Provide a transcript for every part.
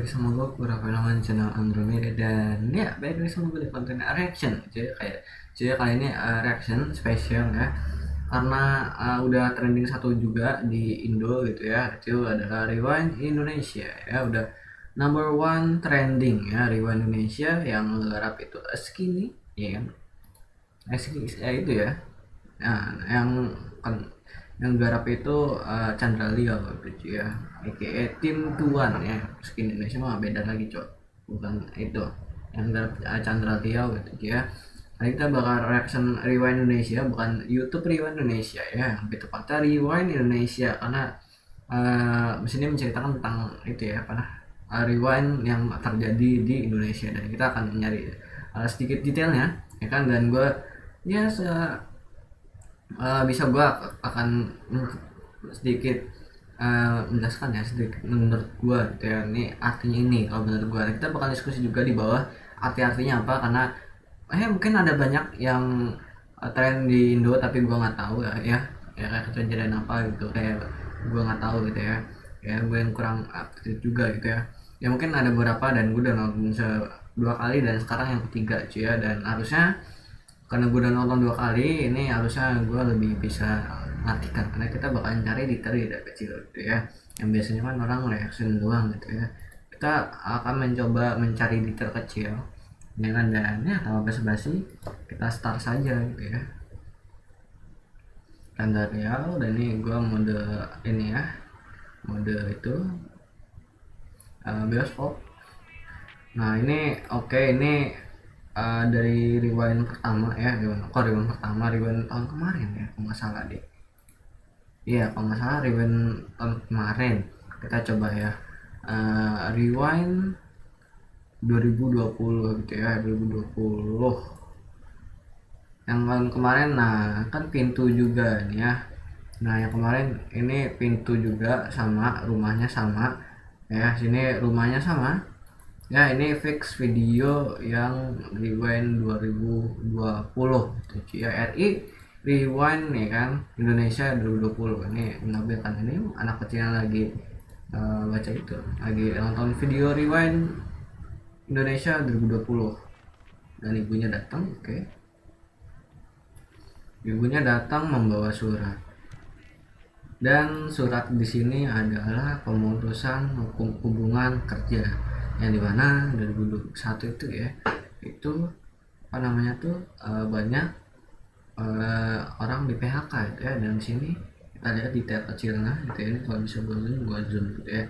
lagi sama gue Rafael Aman channel Andromeda. Dan ya balik lagi sama gue di konten reaction jadi kali ini reaction spesial ya, karena udah trending satu juga di Indo gitu ya. Itu adalah Rewind Indonesia ya, udah number one trending ya. Rewind Indonesia yang nggarap itu Skinny ya kan, Skinny ya itu ya. Nah, yang garap itu Chandra Leo gitu ya, aka tim Tuan ya. Skin Indonesia mah beda lagi cok, bukan itu yang garap Chandra Leo gitu ya. Nah, kita bakal reaction Rewind Indonesia, bukan YouTube Rewind Indonesia ya, lebih tepatnya Rewind Indonesia, karena sini menceritakan tentang itu ya, apa rewind yang terjadi di Indonesia, dan kita akan nyari sedikit detailnya ya kan. Dan gue ya bisa gua akan sedikit menjelaskan ya, sedikit menurut gua gitu ya, ini artinya ini. Kalau menurut gua kita bakal diskusi juga di bawah arti-artinya apa, karena mungkin ada banyak yang tren di Indo tapi gua nggak tahu ya kayak kejadian apa gitu, kayak gua nggak tahu gitu ya gue yang kurang aktif juga gitu ya mungkin ada beberapa, dan gue udah nonton dua kali dan sekarang yang ketiga cuy ya. Dan harusnya karena gue udah nonton dua kali, ini harusnya gue lebih bisa ngartikan, karena kita bakal cari detail dari kecil gitu ya, yang biasanya kan orang reaction doang gitu ya. Kita akan mencoba mencari detail kecil ya kan. Dan ya tanpa basa-basi kita start saja gitu ya. Dan dari awal, dan ini gue mode ini ya, mode itu bioskop. Nah ini oke, ini dari rewind pertama ya, rewind tahun kemarin ya kalau nggak salah deh. Iya kalau nggak salah rewind tahun kemarin. Kita coba ya, rewind 2020 gitu ya, 2020 yang tahun kemarin. Nah kan pintu juga nih ya. Nah yang kemarin ini pintu juga sama, rumahnya sama ya, sini rumahnya sama ya. Ini fix video yang rewind 2020 gitu ya, RI rewind nih kan, Indonesia 2020. Ini menampilkan ini anak kecil yang lagi baca itu, lagi nonton video rewind Indonesia 2020. Dan ibunya datang, oke. Ibunya datang membawa surat, dan surat di sini adalah pemutusan hubungan kerja, yang dimana 2021 itu ya, itu apa namanya tuh banyak orang di PHK gitu ya. Dan di sini kita lihat detail kecilnya gitu ya, ini kalau bisa gua zoom gitu ya.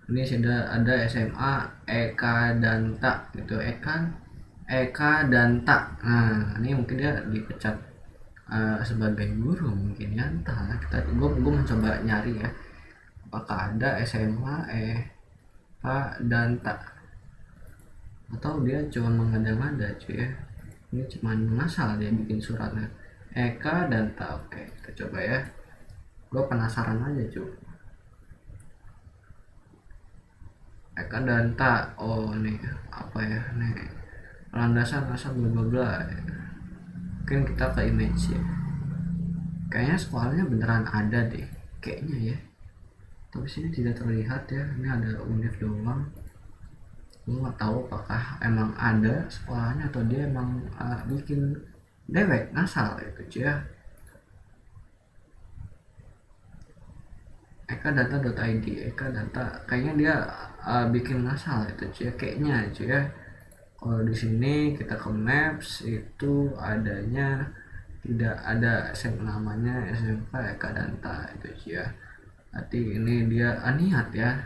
Ini sudah ada SMA Eka Danta gitu, Eka Danta. Nah ini mungkin dia dipecat sebagai guru mungkin ya, entah. Gue mencoba nyari ya, apakah ada SMA Eka Danta, atau dia cuma mengada-ngada cuy ya. Ini cuma ngasal dia bikin suratnya Eka Danta. Oke kita coba ya, gue penasaran aja cuy. Eka Danta, oh nih apa ya, nih landasan asal bla bla bla ya. Mungkin kita ke image ya, kayaknya sekolahnya beneran ada deh kayaknya ya, tapi sini tidak terlihat ya. Ini ada univ doang, gue nggak tahu apakah emang ada sekolahnya atau dia emang bikin dewek ngasal gitu ya. Ekadata.id, Ekadata kayaknya dia bikin ngasal itu ya kayaknya ya. Kalau di sini kita ke maps itu adanya, tidak ada namanya SMK Ekadata itu ya. Berarti ini dia niat ya.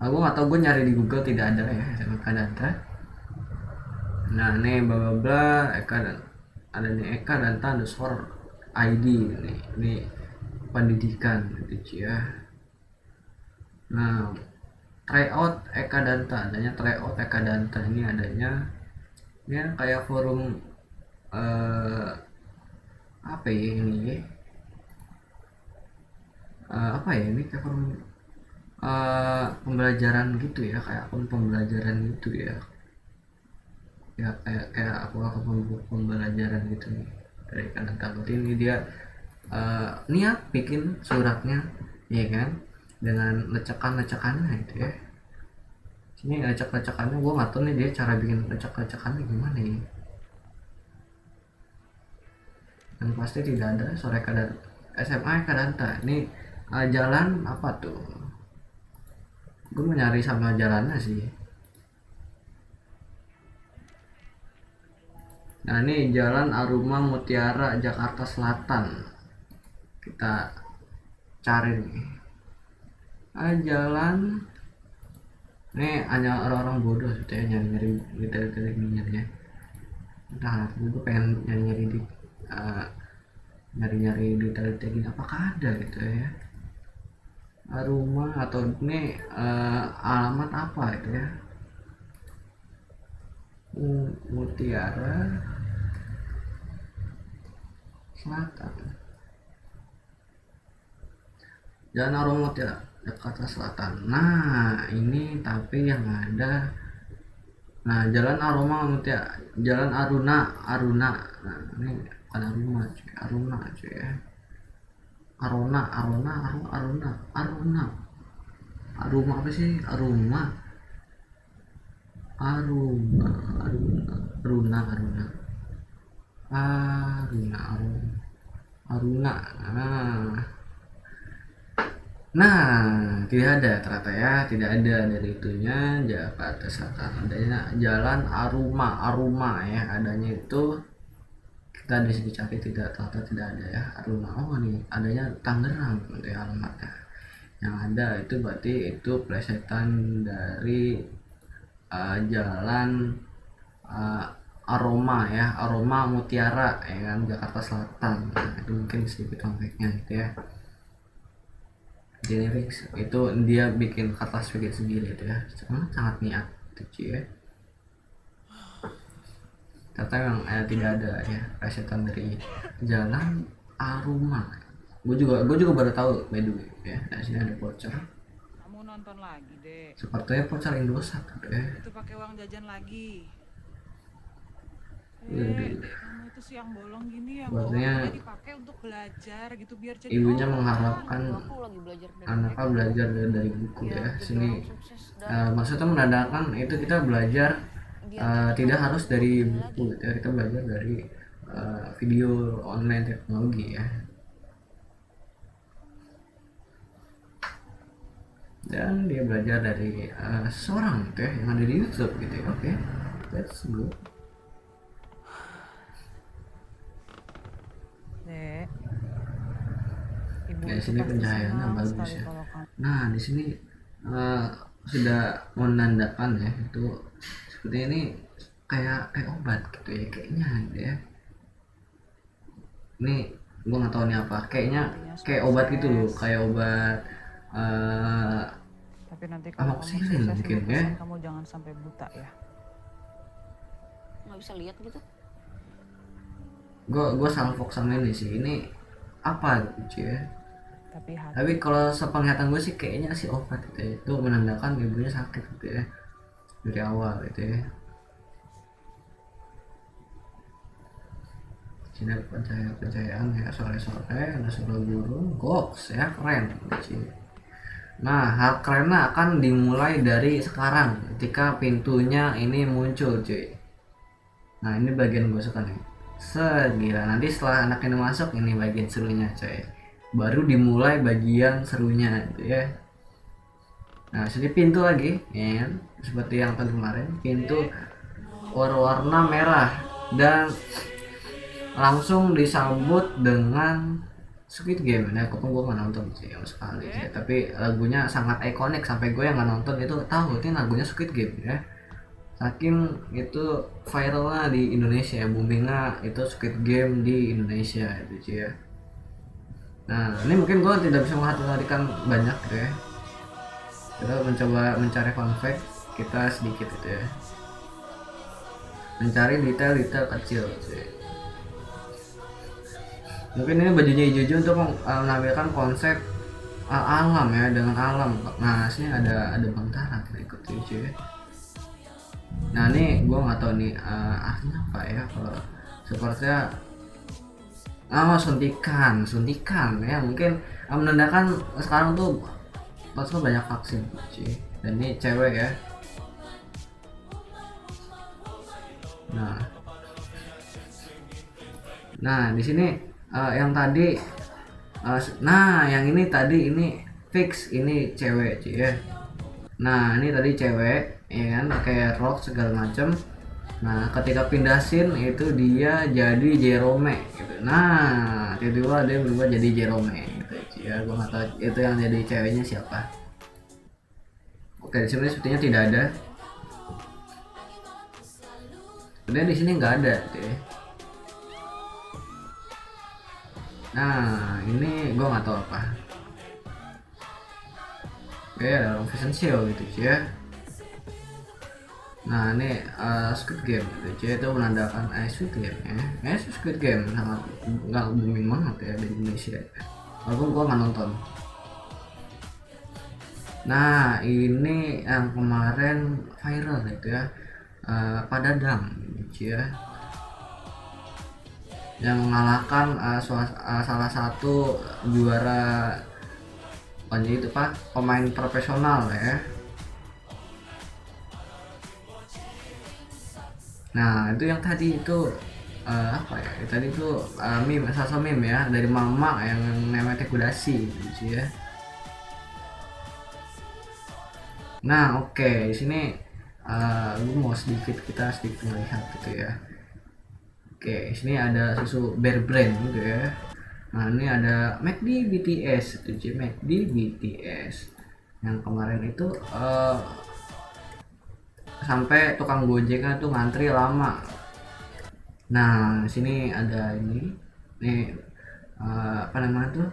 Aku nggak tahu, gue nyari di Google tidak ada ya SMK Danta. Nah ini bla bla bla Eka, dan ada nih Eka Danta underscore ID ini pendidikan gitu ya. Nah tryout Eka Danta, adanya tryout Eka Danta ini adanya ya kayak forum apa ya ini apa ya, ini kayak forum pembelajaran gitu ya, kayak akun pembelajaran gitu ya, kayak aku pembelajaran gitu nih dari kanan takut. Ini dia niat bikin suratnya ya kan, dengan lecekan-lecekannya itu ya. Sini lecek-lecekannya gue nggak tahu nih dia cara bikin lecek-lecekannya gimana ini. Yang pasti tidak ada sore kadar SMA Kadanta. Ini jalan apa tuh? Gue mau nyari sama jalannya sih. Nah ini Jalan Aruma Mutiara Jakarta Selatan. Kita cari nih. Jalan ini hanya orang-orang bodoh gitu ya nyari-nyari detail-detail giniannya. Entah, gue pengen nyari-nyari di nyari-nyari detail-detail gini apakah ada gitu ya. Rumah atau ini alamat apa itu ya. Mutiara Selatan. Jalan Aruma Mutiara Jakarta Selatan. Nah ini tapi yang ada. Nah Jalan Aruma Mutiara, Jalan Aruna. Nah ini bukan Aruma cuy, Aruna cuy ya. Aruna apa sih? Aruna nah tidak ada ternyata ya, tidak ada dari itunya. Jakarta Selatan adanya Jalan Aruma ya, adanya itu kita di sini cari ternyata tidak ada ya Aruna. Oh nih adanya Tangerang gitu ya alamatnya. Yang ada itu berarti itu plesetan dari Jalan Aroma ya, Aroma Mutiara ya kan, Jakarta Selatan. Nah, itu mungkin sedikit konfliknya gitu ya. Generics itu dia bikin kertas bikin sendiri itu ya, sangat niat itu ya. Ternyata yang tidak ada ya plesetan dari Jalan Aruma. Gue juga baru tahu by the way ya. Nah sini ada voucher. Kamu nonton lagi, Dek. Sepertinya voucher Indosat gitu ya. Itu pakai uang jajan lagi. Dek, kamu itu siang bolong gini ya, buatnya dipakai untuk belajar gitu biar jadi ibunya orang. mengharapkan Aku lagi belajar dari anaknya mereka. belajar dari buku Biar ya. jadi Sini orang sukses dan maksudnya menandakan itu kita belajar biar tidak harus dari ini buku lagi. gitu ya. Kita belajar dari video online teknologi ya. Dan dia belajar dari seorang gitu ya yang ada di YouTube gitu ya. Oke, that's good. Dek, Ibu Ya, di itu sini pasti pencahayaannya senang bagus sekali ya. kalau kamu. Nah, di sini sudah menandakan ya itu seperti ini kayak obat gitu ya kayaknya gitu ya. Ini gua nggak tahu nih apa, kayaknya kayak obat gitu loh, kayak obat Tapi nanti kalau kamu amoxicillin sukses, mungkin Ibu ya. pesan kamu jangan sampai buta ya. Nggak bisa lihat gitu. Gua salfok sama ini sih, ini apa gitu ya. Tapi hati Tapi kalau sepenglihatan gue sih kayaknya sih obat gitu ya. Itu menandakan ibunya sakit gitu ya dari awal gitu ya. Sini ada pencahayaan ya, sore-sore ada suara burung goks ya, keren gitu. Nah hal kerennya akan dimulai dari sekarang ketika pintunya ini muncul cuy. Nah ini bagian gue suka nih, segila nanti setelah anak ini masuk ini bagian serunya cuy, baru dimulai bagian serunya gitu ya. Nah sini pintu lagi ya kan? Seperti yang tadi kemarin, pintu warna merah dan langsung disambut dengan Squid Game. Nah aku pun gue nggak nonton sih sama sekali sih, tapi lagunya sangat ikonik sampai gue yang nggak nonton itu tahu itu lagunya Squid Game ya. Saking itu viralnya di Indonesia, boomingnya itu Squid Game di Indonesia itu ya. Nah ini mungkin gue tidak bisa menghadirkan banyak gitu ya. Kita mencoba mencari fun fact kita sedikit gitu ya, mencari detail-detail kecil gitu ya. Mungkin ini bajunya hijau-hijau untuk menampilkan konsep alam ya, dengan alam. Nah sini ada bantara kita ikut hijau ya. Nah ini gue nggak tahu nih artinya apa ya, kalau sepertinya suntikan ya, mungkin menandakan sekarang tuh banyak vaksin cuy. Dan ini cewek ya, Nah, nah di sini yang tadi nah yang ini tadi ini fix ini cewek cuy ya. Nah ini tadi cewek ya kan pakai rok segala macem. Nah ketika pindah scene itu dia jadi Jerome gitu. Nah tiba-tiba dia berubah jadi Jerome gitu cuy ya. Gua nggak tahu itu yang jadi ceweknya siapa. Oke, di sini sepertinya tidak ada. Kemudian di sini nggak ada gitu ya. Nah ini gua nggak tahu apa. Oke, ada orang fashion show gitu cuy ya. Nah ini Squid Game gitu cuy, itu menandakan Squid Game ya. Squid Game sangat nggak booming banget ya di Indonesia. Walaupun gua nggak nonton. Nah ini yang kemarin viral gitu ya, Pak Dadang gitu ya, yang mengalahkan salah satu juara itu Pak pemain profesional ya. Nah itu yang tadi itu apa ya? Tadi itu meme, salah meme ya dari mama yang namanya Tekudasi gitu ya. Nah oke, di sini gue mau kita sedikit melihat gitu ya. Oke, di sini ada susu Bear Brand gitu ya. Nah ini ada McD BTS itu McD BTS yang kemarin itu sampai tukang gojeknya tuh ngantri lama. Nah di sini ada ini nih apa namanya tuh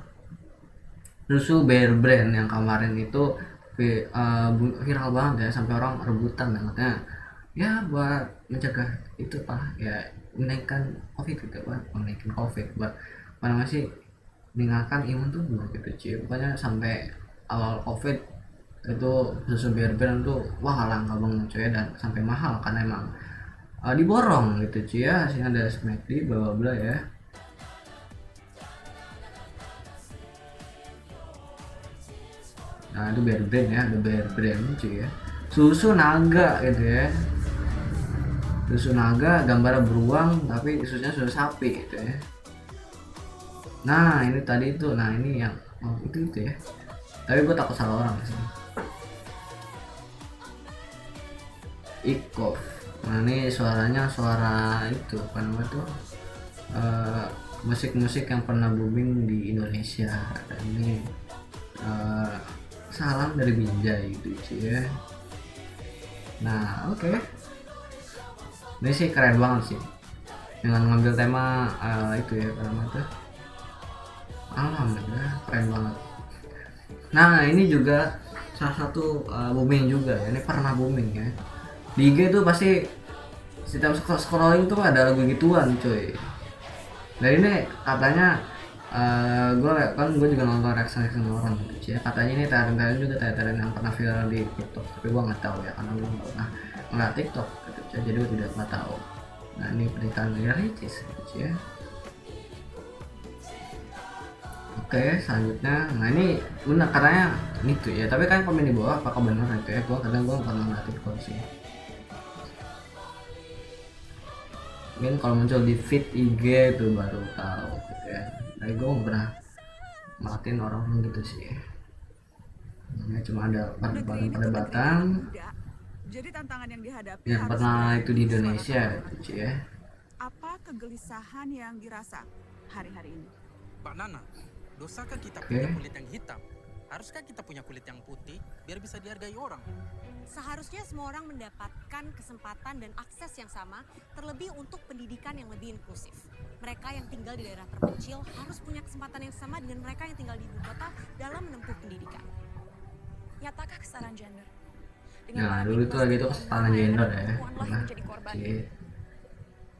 susu Bear Brand yang kemarin itu viral banget ya, sampai orang rebutan katanya ya buat mencegah itu Pak ya, menaikkan covid gitu Pak, menaikkan covid buat apa namanya sih, meningkatkan imun tubuh gitu cuy. Pokoknya sampai awal covid itu susu Bear Brand tuh wah langka banget cuy, dan sampai mahal karena emang diborong gitu cuy ya. Sini ada McD bla bla bla ya. Nah itu Bear Brand ya, ada Bear Brand cuy ya. Susu naga gitu ya, susu naga gambar beruang tapi susunya susu sapi gitu ya. Nah ini tadi itu, nah ini yang itu ya, tapi gue takut salah orang sih. Ikof, nah ini suaranya suara itu apa namanya tuh musik-musik yang pernah booming di Indonesia. Dan ini salam dari Binjai gitu sih ya. Nah oke, ini sih keren banget sih dengan ngambil tema itu ya karena itu alam ya, keren banget. Nah ini juga salah satu booming juga ya, ini pernah booming ya di IG tuh, pasti setiap scrolling tuh ada lagu gituan cuy. Nah ini katanya gue juga nonton reaction orang gitu ya, katanya ini talent juga, talent yang pernah viral di TikTok, tapi gue nggak tahu ya karena gue nggak pernah ngeliat TikTok gitu ya, jadi gue tidak nggak tahu. Nah ini pernikahan Ricis gitu ya. Oke selanjutnya, nah ini benar katanya ini tuh ya, tapi kan komen di bawah apakah benar itu ya, gue kadang gue pernah ngeliat TikTok sih. Mungkin kalau muncul di feed IG tuh baru tahu gitu ya. Tapi gue nggak pernah ngeliatin orang gitu sih. Nah, cuma ada perdebatan. Jadi tantangan yang dihadapi Yang pernah itu di Indonesia gitu ya. Apa kegelisahan yang dirasa hari-hari ini? Pak Nana, dosakah kita punya kulit yang hitam? Haruskah kita punya kulit yang putih biar bisa dihargai orang? Seharusnya semua orang mendapatkan kesempatan dan akses yang sama, terlebih untuk pendidikan yang lebih inklusif. Mereka yang tinggal di daerah terpencil harus punya kesempatan yang sama dengan mereka yang tinggal di ibu kota dalam menempuh pendidikan. Nyatakah kesetaraan gender? Nah dulu itu lagi itu kesetaraan gender ya. Nah,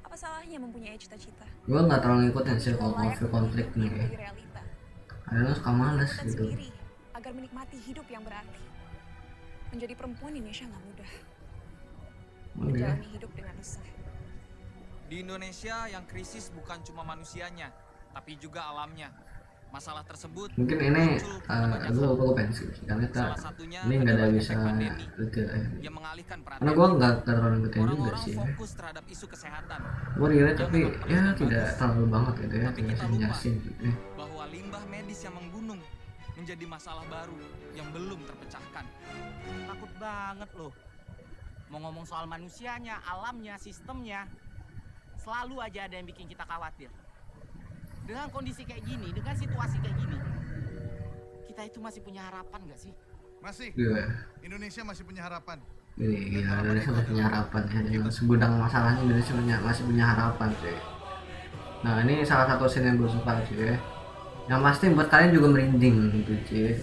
apa salahnya mempunyai cita-cita? gue nggak terlalu ngikutin sih kalau konflik nih ya. Karena suka males gitu. Agar menikmati hidup yang berarti. Menjadi perempuan di Indonesia nggak mudah. Menjalani hidup dengan resah. Di Indonesia yang krisis bukan cuma manusianya, tapi juga alamnya. Masalah tersebut mungkin ini muncul karena banyak hal. gue pengen sih karena Salah satunya ini nggak ada adalah bisa efek pandemi detail ya. yang mengalihkan Karena perhatian. gue nggak terlalu ngikutin juga Orang-orang sih ya. fokus terhadap isu kesehatan, Gue relate yang tapi memang perlu ya dan tidak bagus. terlalu banget gitu ya, Tapi tidak kita lupa nyasin gitu ya. bahwa limbah medis yang menggunung menjadi masalah baru yang belum terpecahkan. Takut banget loh. Mau ngomong soal manusianya, alamnya, sistemnya, selalu aja ada yang bikin kita khawatir. Dengan kondisi kayak gini, dengan situasi kayak gini, kita itu masih punya harapan nggak sih? Masih. Iya. Indonesia masih punya harapan. Ini gila, Indonesia masih punya harapan ya. Dengan segudang masalahnya Indonesia masih punya harapan cuy. Nah ini salah satu scene yang gue suka cuy ya. Yang pasti buat kalian juga merinding gitu cuy.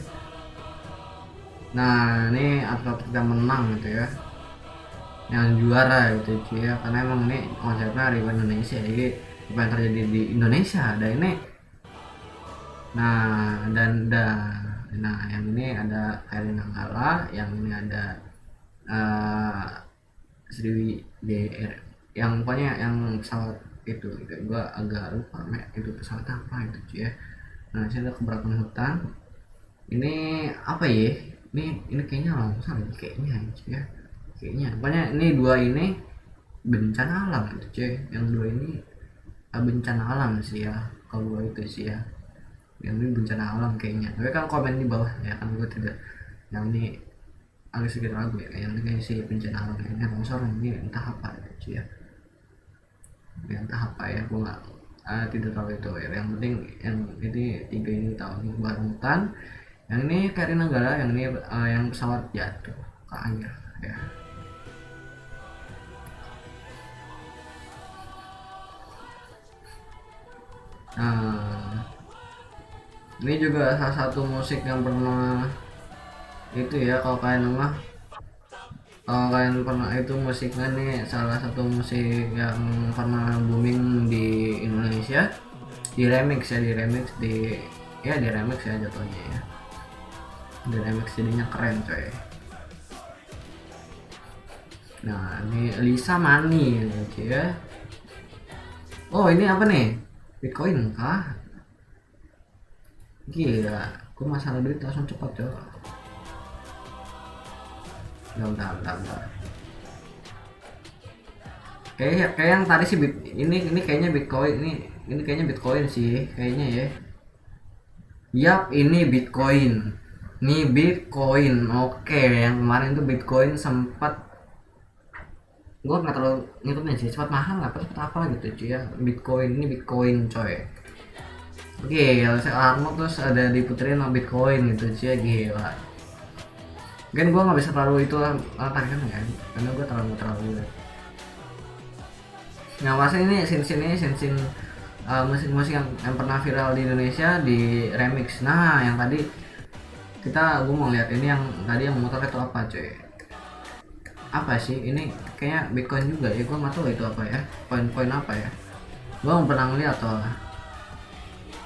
Nah ini atlet kita menang gitu ya, yang juara gitu cuy ya, karena emang ini konsepnya Reward Indonesia, jadi apa yang terjadi di Indonesia ada ini. Nah yang ini ada Kri Nanggala, yang ini ada Sriwijaya, yang pokoknya yang pesawat itu gitu. Gua agak lupa itu pesawat apa itu cuy ya. Nah saya ada keberatan hutan, ini apa ya, ini kayaknya longsor kayaknya cuy ya, kayaknya pokoknya ini dua ini bencana alam gitu cuy, yang dua ini bencana alam sih ya kalau gua itu sih ya, yang ini bencana alam kayaknya. Tapi kan komen di bawah ya kan, gue tidak, yang ini agak sedikit ragu ya, yang ini sih bencana alam, ini longsor, ini entah apa gitu cuy ya, entah apa ya, gue nggak tidak tahu itu ya. Yang penting yang ini tiga ini tahu, ini barutan, yang ini Kri Nanggala, yang ini yang pesawat jatuh ke air ya. Nah ini juga salah satu musik yang pernah itu ya, kalau kalian pernah itu musiknya nih, salah satu musik yang pernah booming di Indonesia, di remix ya jatuhnya ya, di remix jadinya keren coy. Nah ini Lisa Mani gitu ya. Oh ini apa nih, Bitcoin kah? Gila, gue masalah duit langsung cepat coy. Bentar. Kayak yang tadi sih ini kayaknya Bitcoin, ini kayaknya Bitcoin sih kayaknya ya. Yap, ini Bitcoin. Nih Bitcoin. Oke, yang kemarin tuh Bitcoin sempat gue nggak terlalu ngikutin sih, sempat mahal apa gitu cuy ya. Bitcoin ini Bitcoin coy. Oke, Arnold terus ada diputerin sama Bitcoin gitu cuy ya, gila. Mungkin gue nggak bisa terlalu itu tarikan ya, karena gue terlalu nah masa ini scene musik-musik yang pernah viral di Indonesia di remix. Nah yang tadi gue mau lihat ini, yang tadi yang motor itu apa coy, apa sih ini, kayaknya Bitcoin juga ya, gue nggak tahu itu apa ya, poin apa ya, gue belum pernah ngeliat tuh.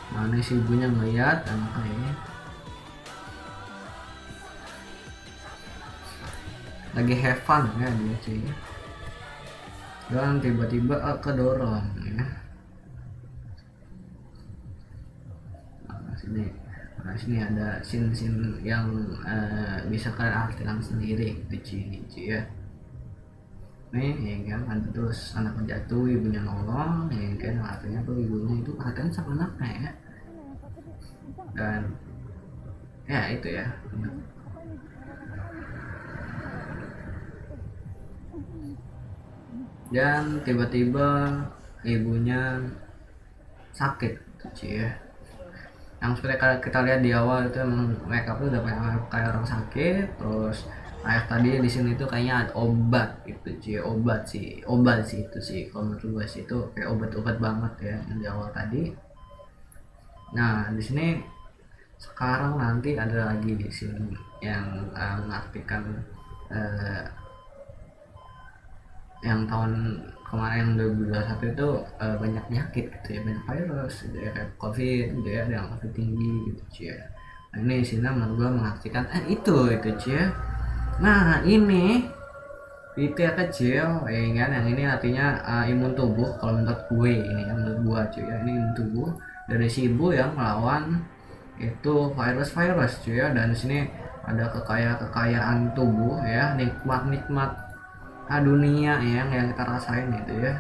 Nah ini si ibunya ngeliat anaknya lagi have fun ya dia cuy, dan tiba-tiba kedorong ya. Nah sini ada scene yang bisa kalian artikan sendiri di sini cuy ya. Nih ya kan, ada terus anaknya jatuh, ibunya nolong ya kan, artinya tuh ibunya itu perhatian sama anaknya ya. Dan ya itu ya, dan tiba-tiba ibunya sakit cuy ya. Yang seperti kita lihat di awal itu emang makeup udah kayak orang sakit. Terus ayah tadi di sini tuh kayaknya ada obat gitu cuy, obat sih itu sih kalau menurut gue sih, itu kayak obat banget ya yang di awal tadi. Nah di sini sekarang nanti ada lagi di sini yang mengartikan yang tahun kemarin 2021 itu banyak penyakit gitu ya, banyak virus gitu ya, kayak COVID gitu ya, yang COVID tinggi gitu cuy ya. Nah ini sini menurut gue mengartikan itu cuy ya. Nah ini itu ya kecil ya kan, yang ini artinya imun tubuh kalau menurut gue, ini yang menurut gue cuy ya, ini imun tubuh dari si ibu yang melawan itu virus cuy ya. Dan di sini ada kekayaan tubuh ya, nikmat dunia yang kita rasain gitu ya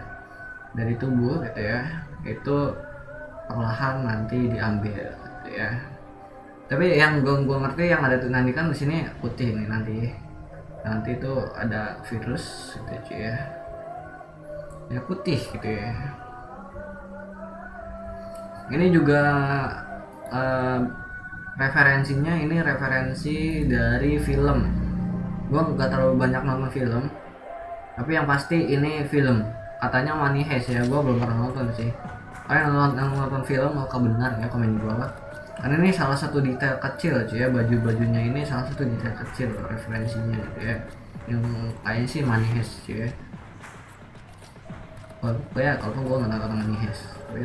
dari tubuh gitu ya, itu perlahan nanti diambil gitu ya. Tapi yang gua ngerti yang ada tuh nanti kan di sini putih nih, nanti itu ada virus gitu cuy ya putih gitu ya. Ini juga referensinya, ini referensi dari film. Gua nggak terlalu banyak nonton film, tapi yang pasti ini film katanya Money Heist ya. Gua belum pernah nonton sih. Kalian yang nonton film maka benar ya, komen di bawah. Karena ini salah satu detail kecil cuy ya, baju-bajunya ini salah satu detail kecil referensinya gitu ya, yang kayaknya sih Money Heist cuy ya. Kalau gue nggak tahu Money Heist, tapi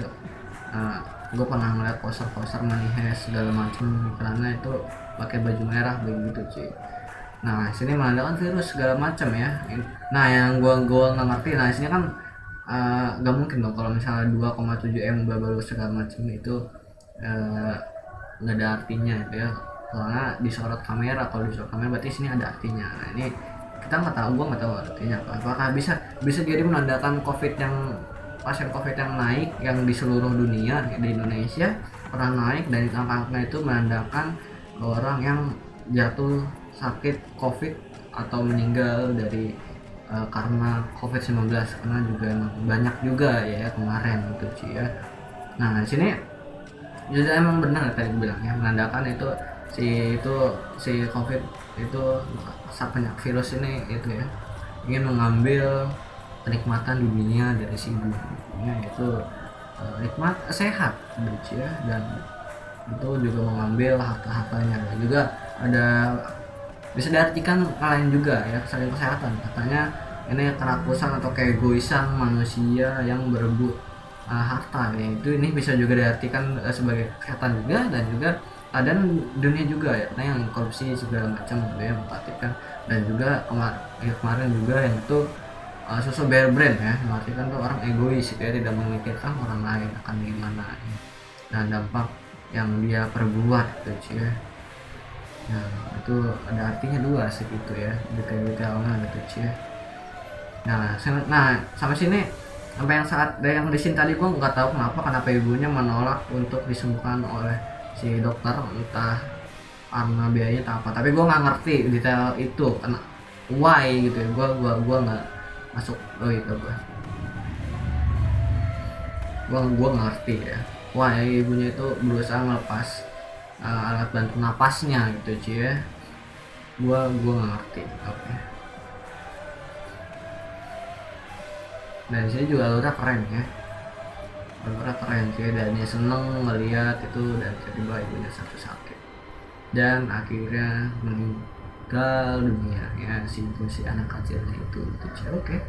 gue pernah ngeliat poster Money Heist segala macam karena itu pakai baju merah begitu cuy. Nah sini mengandalkan virus segala macam ya. Nah yang gue nggak ngerti, nah sini kan nggak mungkin dong kalau misalnya 2,7 M baru segala macam itu nggak ada artinya gitu ya, soalnya disorot kamera. Kalau disorot kamera berarti sini ada artinya. Nah ini kita nggak tahu, gue nggak tahu artinya apa. Apakah bisa jadi menandakan pasien COVID yang naik yang di seluruh dunia, di Indonesia pernah naik, dan angka-angka itu menandakan orang yang jatuh sakit COVID atau meninggal dari karena COVID-19, karena juga banyak juga ya kemarin gitu sih ya. Nah di sini juga emang benar tadi bilang ya, menandakan itu si COVID itu banyak virus ini itu ya ingin mengambil kenikmatan dunia dari si bumi, yaitu nikmat sehat gitu ya, dan itu juga mengambil harta-hartanya. Dan juga ada bisa diartikan lain juga ya, kesehatan. Katanya ini kerakusan atau keegoisan manusia yang berebut harta ya, itu ini bisa juga diartikan sebagai kesehatan juga, dan juga keadaan dunia juga ya, nah yang korupsi segala macam gitu ya, memperhatikan. Dan juga kemarin juga yang itu sosok Bear Brand ya, mengartikan tuh orang egois gitu ya, tidak memikirkan orang lain akan gimana ya, dan dampak yang dia perbuat gitu ya. Nah itu ada artinya dua sih gitu ya, detail-detailnya gitu ya. Nah sampai sini, sampai yang yang di sini tadi gue nggak tahu kenapa ibunya menolak untuk disembuhkan oleh si dokter, entah karena biayanya atau apa. Tapi gue nggak ngerti detail itu, why gitu ya. Gue nggak masuk itu gue nggak ngerti ya, why ibunya itu berusaha melepas alat bantu napasnya gitu cuy ya. Gue nggak ngerti apa. Dan sini juga Laura keren ya, Laura keren sih, dan dia seneng ngeliat itu, dan tiba-tiba ibunya sakit dan akhirnya meninggal dunia ya, si anak kecilnya itu cuy. Oke,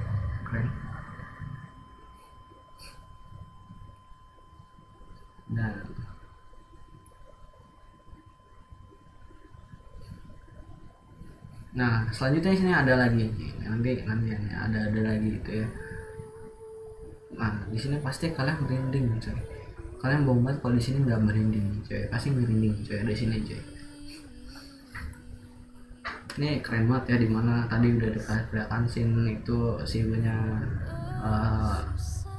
keren. Dan nah selanjutnya sini ada lagi nanti ada lagi gitu ya. Nah di sini pasti kalian merinding coy, kalian bohong banget kalau di sini nggak merinding coy, pasti merinding coy di sini coy. Ini keren banget ya, dimana tadi udah dikatakan scene itu si ibunya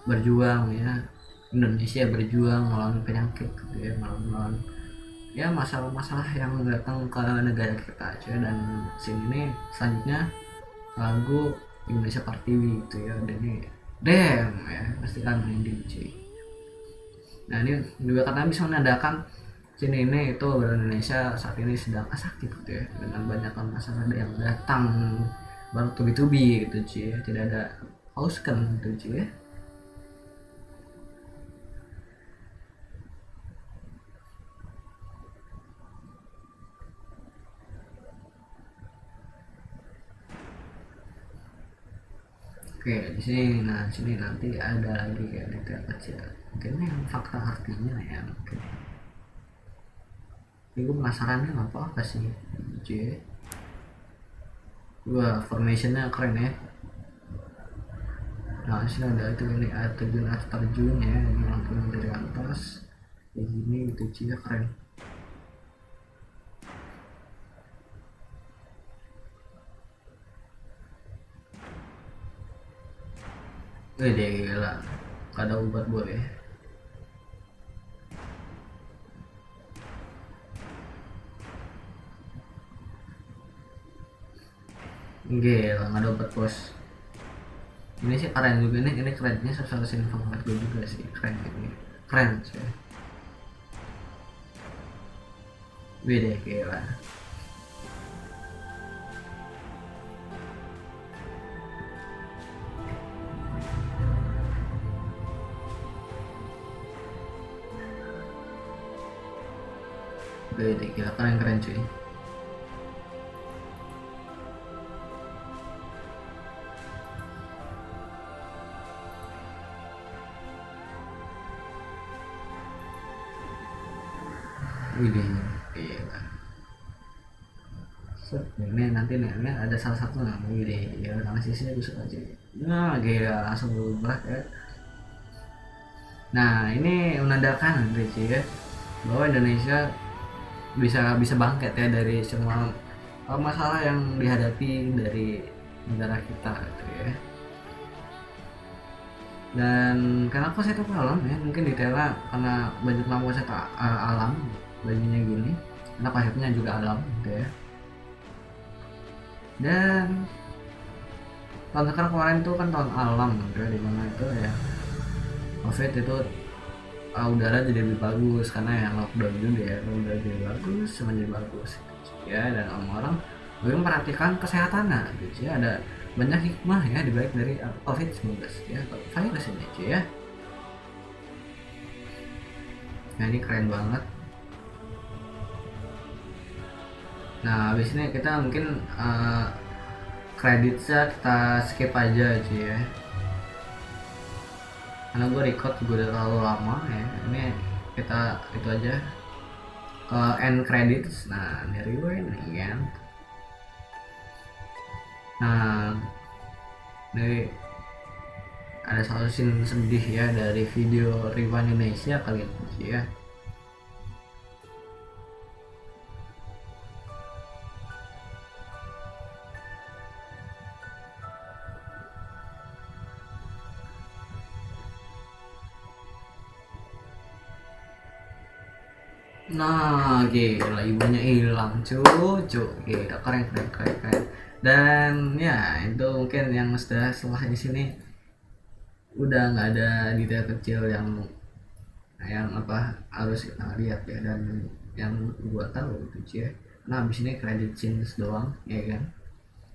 berjuang ya, Indonesia berjuang melawan penyakit gitu ya, melawan ya masalah-masalah yang datang ke negara kita coy. Dan scene ini selanjutnya lagu Indonesia Pertiwi gitu ya, dan ini damn ya, pasti kan merinding cuy. Nah ini juga karena bisa menandakan sini ini itu Indonesia saat ini sedang sakit gitu ya, dengan banyak masalah yang datang baru tubi-tubi gitu cuy ya, tidak ada hauskan gitu cuy ya. Oke, di sini, nah sini nanti ada lagi kayak detail kecil. Mungkin yang fakta artinya ya, mungkin. Ini gue penasaran nih apa sih, cuy. Wah, formationnya keren ya. Nah, sini ada itu, ini air terjun ya, ini langsung dari atas. Kayak gini gitu cuy, keren. Wih deh gila, ada obat buat ya. Gila, nggak ada obat bos. Ini sih keren juga nih, ini kerennya salah satu favorit gue juga sih, keren ini, keren sih. Wih deh gila. Wih deh gila, keren cuy. Widih, gila. Set, ini nanti nih, ini ada salah satu nggak? Widih, ya analisisnya gue suka aja. Nah, gila, langsung berubah ya. Nah, ini menandakan gitu ya, bahwa Indonesia bisa bangkit ya dari semua masalah yang dihadapi dari negara kita gitu ya. Dan kenapa saya tuh alam ya, mungkin detailnya karena baju lama saya alam, bajunya gini, karena konsepnya juga alam gitu ya. Dan tahun sekarang kemarin itu kan tahun alam gitu ya, dimana itu ya COVID itu udara jadi lebih bagus karena yang lockdown juga ya, udara jadi bagus, semua jadi bagus gitu ya. Dan orang-orang lebih memperhatikan kesehatannya gitu ya, ada banyak hikmah ya dibalik dari COVID-19 ya, virus ini cuy ya. Nah ini keren banget. Nah habis ini kita mungkin kreditnya kita skip aja cuy ya, karena gue record gue udah terlalu lama ya. Ini kita itu aja ke end credits. Nah ini rewind nih kan. Nah ini ada satu scene sedih ya dari video Rewind Indonesia kali ini ya. Nah gila, ibunya hilang cucu, gila keren. Dan ya itu mungkin yang setelah di sini udah nggak ada detail kecil yang apa harus kita lihat ya, dan yang gua tahu itu ya. Nah abis ini credit scenes doang ya kan.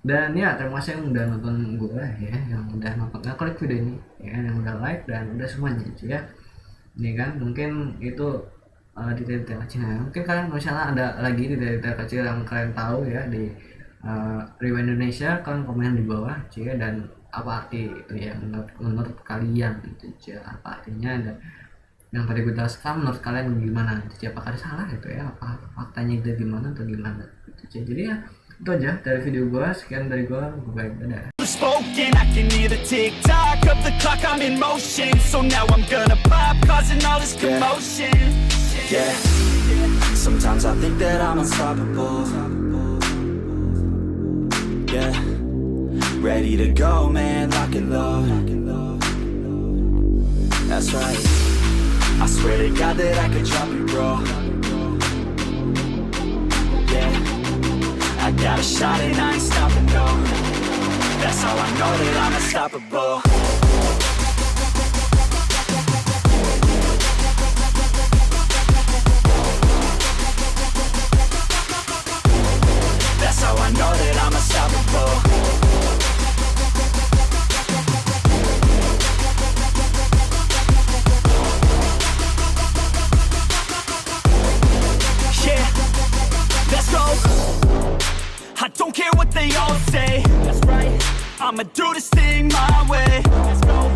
Dan ya terima kasih yang udah nonton gua ya, yang udah nonton ngeklik video ini ya, yang udah like dan udah semuanya ya. Ini kan mungkin itu detail-detail kecil. Mungkin kalian misalnya ada lagi detail-detail kecil yang kalian tahu ya di Rewind Indonesia, kalian komen di bawah ya, dan apa arti itu ya menurut kalian gitu ya, apa artinya, dan yang tadi gue jelaskan menurut kalian gimana gitu ya, apakah salah gitu ya, apa faktanya itu gimana atau gimana gitu ya. Jadi ya itu aja dari video gue, sekian dari gue bye, dadah. Spoken, I can hear the tick-tock of the clock, I'm in motion. So now I'm gonna pop, causing all this commotion. Yeah, sometimes I think that I'm unstoppable. Yeah, ready to go, man, lock it low. That's right, I swear to God that I could drop it, bro. Yeah, I got a shot and I ain't stopping, no. That's how I know that I'm unstoppable. That's how I know that I'm unstoppable. Yeah, let's go. I don't care what they all say. That's right, I'ma do this thing my way. Let's go.